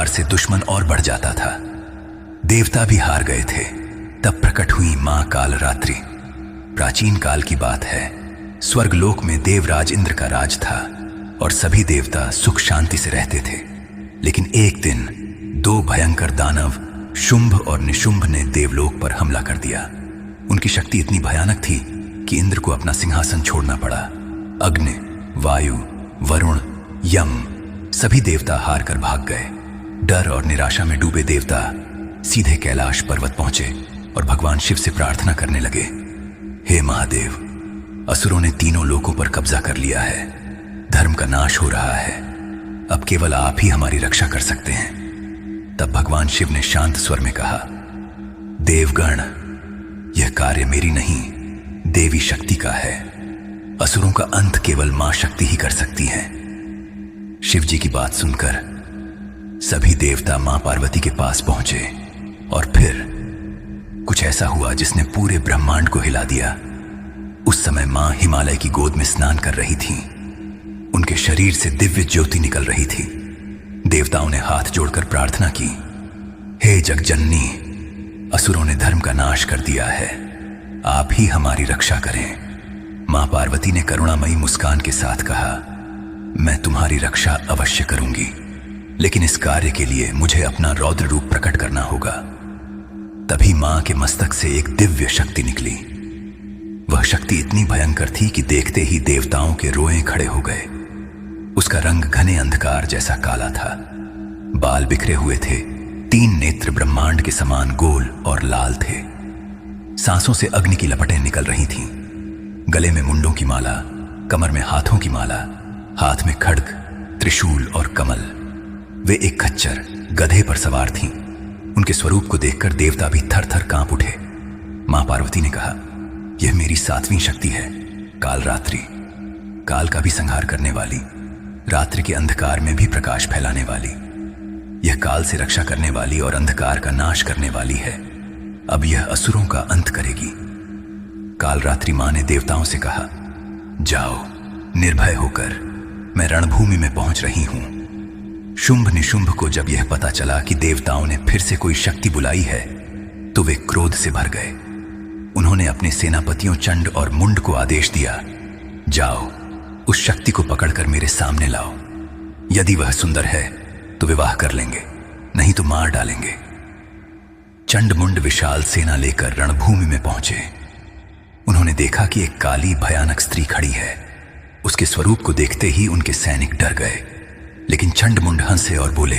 हार से दुश्मन और बढ़ जाता था। देवता भी हार गए थे। तब प्रकट हुई मां कालरात्रि। प्राचीन काल की बात है। स्वर्गलोक में देवराज इंद्र का राज था और सभी देवता सुख शांति से रहते थे। लेकिन एक दिन दो भयंकर दानव शुंभ और निशुंभ ने देवलोक पर हमला कर दिया। उनकी शक्ति इतनी भयानक थी कि इंद्र को अपना सिंहासन छोड़ना पड़ा। अग्नि, वायु, वरुण, यम सभी देवता हार कर भाग गए। डर और निराशा में डूबे देवता सीधे कैलाश पर्वत पहुंचे और भगवान शिव से प्रार्थना करने लगे, हे महादेव, असुरों ने तीनों लोकों पर कब्जा कर लिया है। धर्म का नाश हो रहा है। अब केवल आप ही हमारी रक्षा कर सकते हैं। तब भगवान शिव ने शांत स्वर में कहा, देवगण, यह कार्य मेरी नहीं, देवी शक्ति का है। असुरों का अंत केवल मां शक्ति ही कर सकती है। शिव जी की बात सुनकर सभी देवता मां पार्वती के पास पहुंचे और फिर कुछ ऐसा हुआ जिसने पूरे ब्रह्मांड को हिला दिया। उस समय मां हिमालय की गोद में स्नान कर रही थीं। उनके शरीर से दिव्य ज्योति निकल रही थी। देवताओं ने हाथ जोड़कर प्रार्थना की, हे जगजननी, असुरों ने धर्म का नाश कर दिया है, आप ही हमारी रक्षा करें। मां पार्वती ने करुणामयी मुस्कान के साथ कहा, मैं तुम्हारी रक्षा अवश्य करूंगी, लेकिन इस कार्य के लिए मुझे अपना रौद्र रूप प्रकट करना होगा। तभी मां के मस्तक से एक दिव्य शक्ति निकली। वह शक्ति इतनी भयंकर थी कि देखते ही देवताओं के रोए खड़े हो गए। उसका रंग घने अंधकार जैसा काला था। बाल बिखरे हुए थे। 3 नेत्र ब्रह्मांड के समान गोल और लाल थे। सांसों से अग्नि की लपटें निकल रही थीं। गले में मुंडों की माला, कमर में हाथों की माला, हाथ में खड्ग, त्रिशूल और कमल। वे एक खच्चर गधे पर सवार थीं। उनके स्वरूप को देखकर देवता भी थर थर कांप उठे। मां पार्वती ने कहा, यह मेरी 7वीं शक्ति है, कालरात्रि। काल का भी संहार करने वाली, रात्रि के अंधकार में भी प्रकाश फैलाने वाली। यह काल से रक्षा करने वाली और अंधकार का नाश करने वाली है। अब यह असुरों का अंत करेगी। कालरात्रि मां ने देवताओं से कहा, जाओ निर्भय होकर, मैं रणभूमि में पहुंच रही हूं। शुंभ निशुंभ को जब यह पता चला कि देवताओं ने फिर से कोई शक्ति बुलाई है, तो वे क्रोध से भर गए। उन्होंने अपने सेनापतियों चंड और मुंड को आदेश दिया, जाओ उस शक्ति को पकड़कर मेरे सामने लाओ। यदि वह सुंदर है तो विवाह कर लेंगे, नहीं तो मार डालेंगे। चंड मुंड विशाल सेना लेकर रणभूमि में पहुंचे। उन्होंने देखा कि एक काली भयानक स्त्री खड़ी है। उसके स्वरूप को देखते ही उनके सैनिक डर गए। लेकिन चंड मुंड हंसे और बोले,